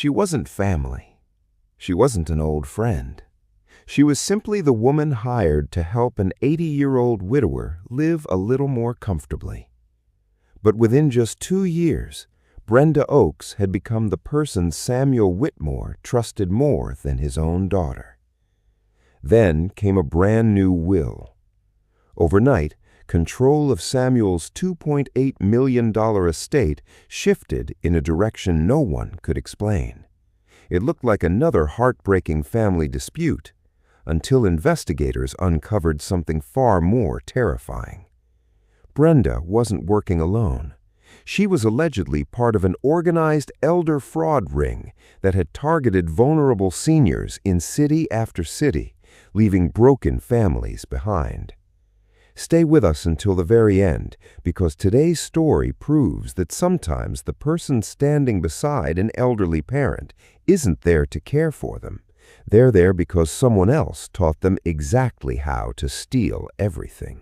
She wasn't family. She wasn't an old friend. She was simply the woman hired to help an 80-year-old widower live a little more comfortably. But within just 2 years, Brenda Oakes had become the person Samuel Whitmore trusted more than his own daughter. Then came a brand new will. Overnight, control of Samuel's $2.8 million estate shifted in a direction no one could explain. It looked like another heartbreaking family dispute, until investigators uncovered something far more terrifying. Brenda wasn't working alone. She was allegedly part of an organized elder fraud ring that had targeted vulnerable seniors in city after city, leaving broken families behind. Stay with us until the very end, because today's story proves that sometimes the person standing beside an elderly parent isn't there to care for them. They're there because someone else taught them exactly how to steal everything.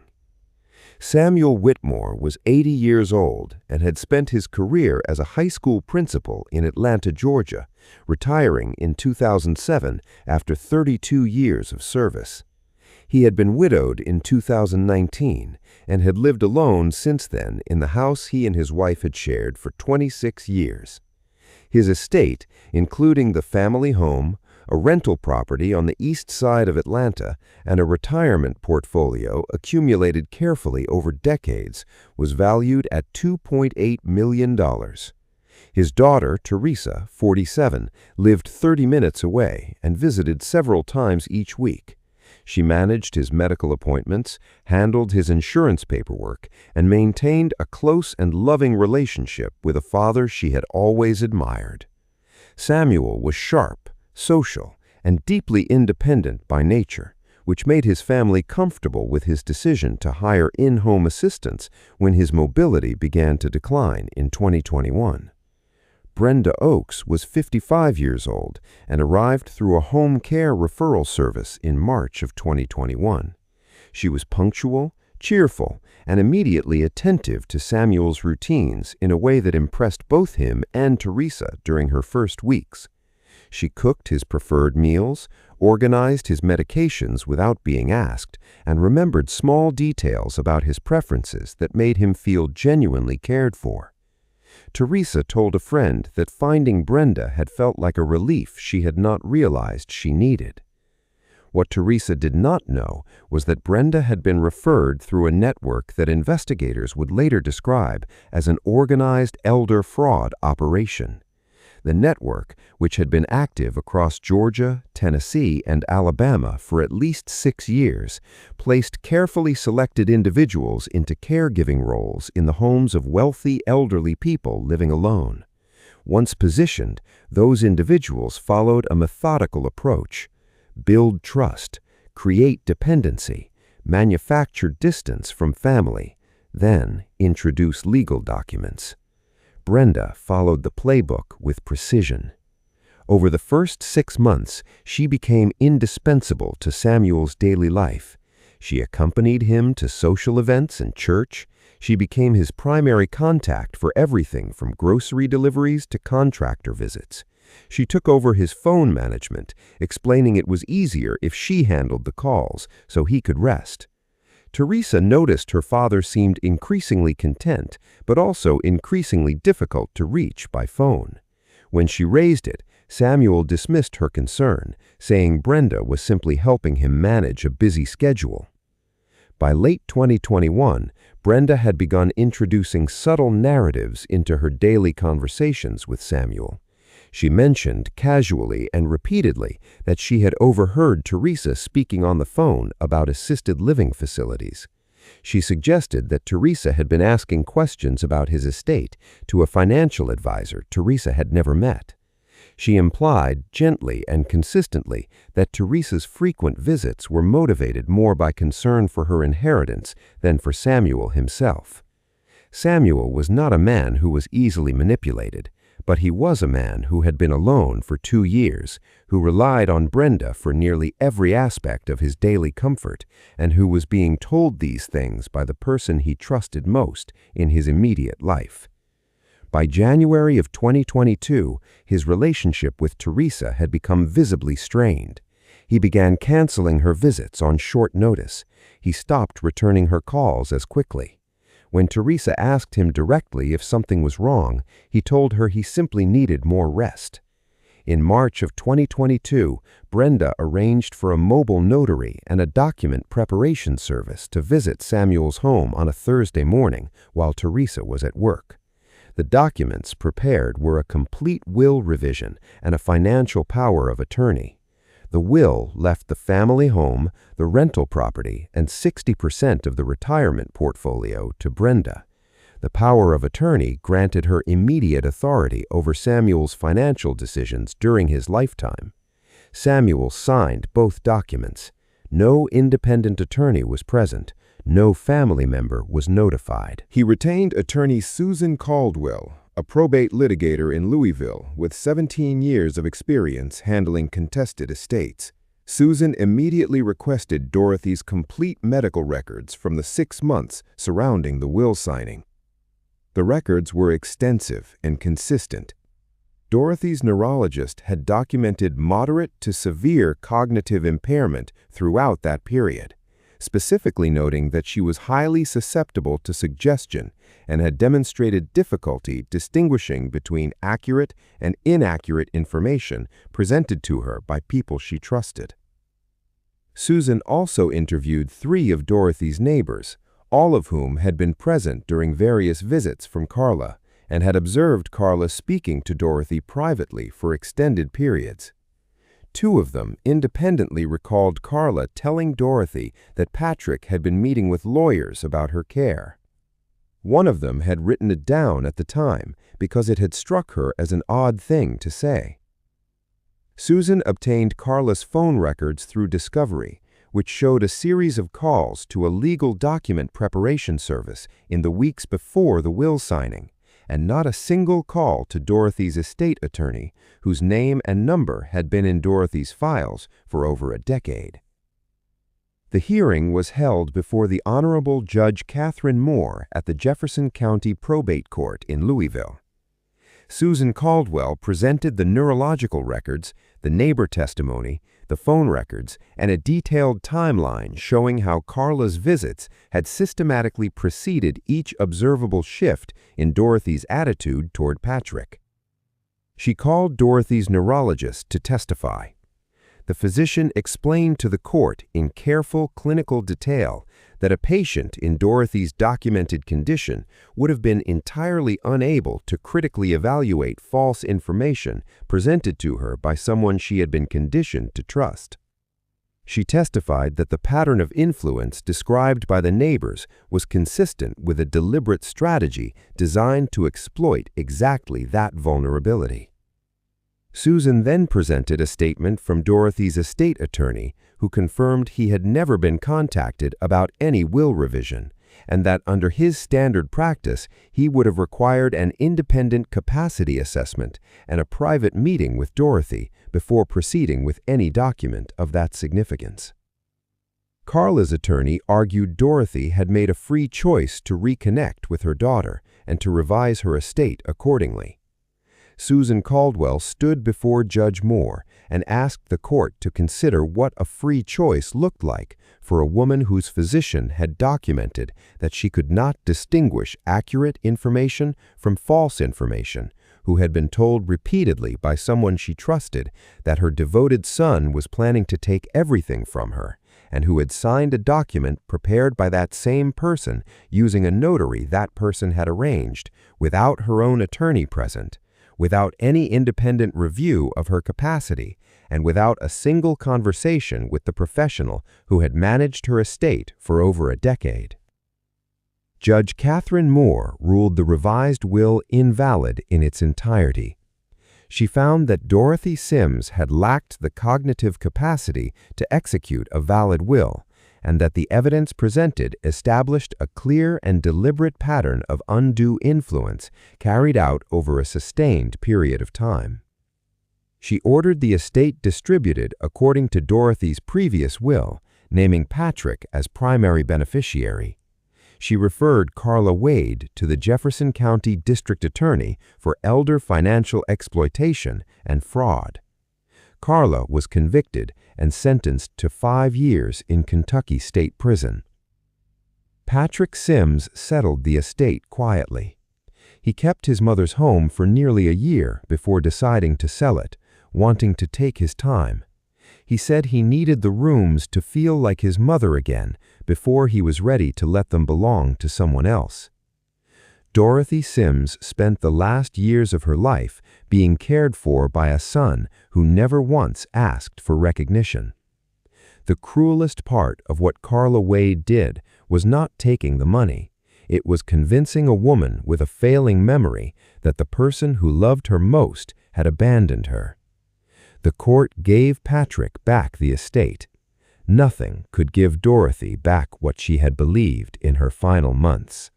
Samuel Whitmore was 80 years old and had spent his career as a high school principal in Atlanta, Georgia, retiring in 2007 after 32 years of service. He had been widowed in 2019 and had lived alone since then in the house he and his wife had shared for 26 years. His estate, including the family home, a rental property on the east side of Atlanta, and a retirement portfolio accumulated carefully over decades, was valued at $2.8 million. His daughter, Teresa, 47, lived 30 minutes away and visited several times each week. She managed his medical appointments, handled his insurance paperwork, and maintained a close and loving relationship with a father she had always admired. Samuel was sharp, social, and deeply independent by nature, which made his family comfortable with his decision to hire in-home assistance when his mobility began to decline in 2021. Brenda Oakes was 55 years old and arrived through a home care referral service in March of 2021. She was punctual, cheerful, and immediately attentive to Samuel's routines in a way that impressed both him and Teresa during her first weeks. She cooked his preferred meals, organized his medications without being asked, and remembered small details about his preferences that made him feel genuinely cared for. Teresa told a friend that finding Brenda had felt like a relief she had not realized she needed. What Teresa did not know was that Brenda had been referred through a network that investigators would later describe as an organized elder fraud operation. The network, which had been active across Georgia, Tennessee, and Alabama for at least 6 years, placed carefully selected individuals into caregiving roles in the homes of wealthy elderly people living alone. Once positioned, those individuals followed a methodical approach: build trust, create dependency, manufacture distance from family, then introduce legal documents. Brenda followed the playbook with precision. Over the first 6 months, she became indispensable to Samuel's daily life. She accompanied him to social events and church. She became his primary contact for everything from grocery deliveries to contractor visits. She took over his phone management, explaining it was easier if she handled the calls so he could rest. Teresa noticed her father seemed increasingly content, but also increasingly difficult to reach by phone. When she raised it, Samuel dismissed her concern, saying Brenda was simply helping him manage a busy schedule. By late 2021, Brenda had begun introducing subtle narratives into her daily conversations with Samuel. She mentioned casually and repeatedly that she had overheard Teresa speaking on the phone about assisted living facilities. She suggested that Teresa had been asking questions about his estate to a financial advisor Teresa had never met. She implied, gently and consistently, that Teresa's frequent visits were motivated more by concern for her inheritance than for Samuel himself. Samuel was not a man who was easily manipulated, but he was a man who had been alone for 2 years, who relied on Brenda for nearly every aspect of his daily comfort, and who was being told these things by the person he trusted most in his immediate life. By January of 2022, his relationship with Teresa had become visibly strained. He began canceling her visits on short notice. He stopped returning her calls as quickly. When Teresa asked him directly if something was wrong, he told her he simply needed more rest. In March of 2022, Brenda arranged for a mobile notary and a document preparation service to visit Samuel's home on a Thursday morning while Teresa was at work. The documents prepared were a complete will revision and a financial power of attorney. The will left the family home, the rental property, and 60% of the retirement portfolio to Brenda. The power of attorney granted her immediate authority over Samuel's financial decisions during his lifetime. Samuel signed both documents. No independent attorney was present. No family member was notified. He retained attorney Susan Caldwell, a probate litigator in Louisville with 17 years of experience handling contested estates. Susan immediately requested Dorothy's complete medical records from the 6 months surrounding the will signing. The records were extensive and consistent. Dorothy's neurologist had documented moderate to severe cognitive impairment throughout that period, specifically noting that she was highly susceptible to suggestion and had demonstrated difficulty distinguishing between accurate and inaccurate information presented to her by people she trusted. Susan also interviewed 3 of Dorothy's neighbors, all of whom had been present during various visits from Carla and had observed Carla speaking to Dorothy privately for extended periods. 2 of them independently recalled Carla telling Dorothy that Patrick had been meeting with lawyers about her care. One of them had written it down at the time because it had struck her as an odd thing to say. Susan obtained Carla's phone records through discovery, which showed a series of calls to a legal document preparation service in the weeks before the will signing, and not a single call to Dorothy's estate attorney, whose name and number had been in Dorothy's files for over a decade. The hearing was held before the Honorable Judge Catherine Moore at the Jefferson County Probate Court in Louisville. Susan Caldwell presented the neurological records, the neighbor testimony, the phone records, and a detailed timeline showing how Carla's visits had systematically preceded each observable shift in Dorothy's attitude toward Patrick. She called Dorothy's neurologist to testify. The physician explained to the court in careful clinical detail that a patient in Dorothy's documented condition would have been entirely unable to critically evaluate false information presented to her by someone she had been conditioned to trust. She testified that the pattern of influence described by the neighbors was consistent with a deliberate strategy designed to exploit exactly that vulnerability. Susan then presented a statement from Dorothy's estate attorney, who confirmed he had never been contacted about any will revision, and that under his standard practice, he would have required an independent capacity assessment and a private meeting with Dorothy before proceeding with any document of that significance. Carla's attorney argued Dorothy had made a free choice to reconnect with her daughter and to revise her estate accordingly. Susan Caldwell stood before Judge Moore and asked the court to consider what a free choice looked like for a woman whose physician had documented that she could not distinguish accurate information from false information, who had been told repeatedly by someone she trusted that her devoted son was planning to take everything from her, and who had signed a document prepared by that same person using a notary that person had arranged without her own attorney present, without any independent review of her capacity, and without a single conversation with the professional who had managed her estate for over a decade. Judge Catherine Moore ruled the revised will invalid in its entirety. She found that Dorothy Sims had lacked the cognitive capacity to execute a valid will, and that the evidence presented established a clear and deliberate pattern of undue influence carried out over a sustained period of time. She ordered the estate distributed according to Dorothy's previous will, naming Patrick as primary beneficiary. She referred Carla Wade to the Jefferson County District Attorney for elder financial exploitation and fraud. Carla was convicted and sentenced to 5 years in Kentucky State Prison. Patrick Sims settled the estate quietly. He kept his mother's home for nearly a year before deciding to sell it, wanting to take his time. He said he needed the rooms to feel like his mother again before he was ready to let them belong to someone else. Dorothy Sims spent the last years of her life being cared for by a son who never once asked for recognition. The cruelest part of what Carla Wade did was not taking the money. It was convincing a woman with a failing memory that the person who loved her most had abandoned her. The court gave Patrick back the estate. Nothing could give Dorothy back what she had believed in her final months.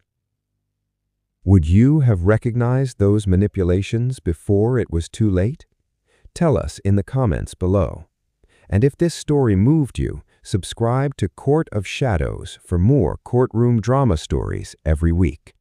Would you have recognized those manipulations before it was too late? Tell us in the comments below. And if this story moved you, subscribe to Court of Shadows for more courtroom drama stories every week.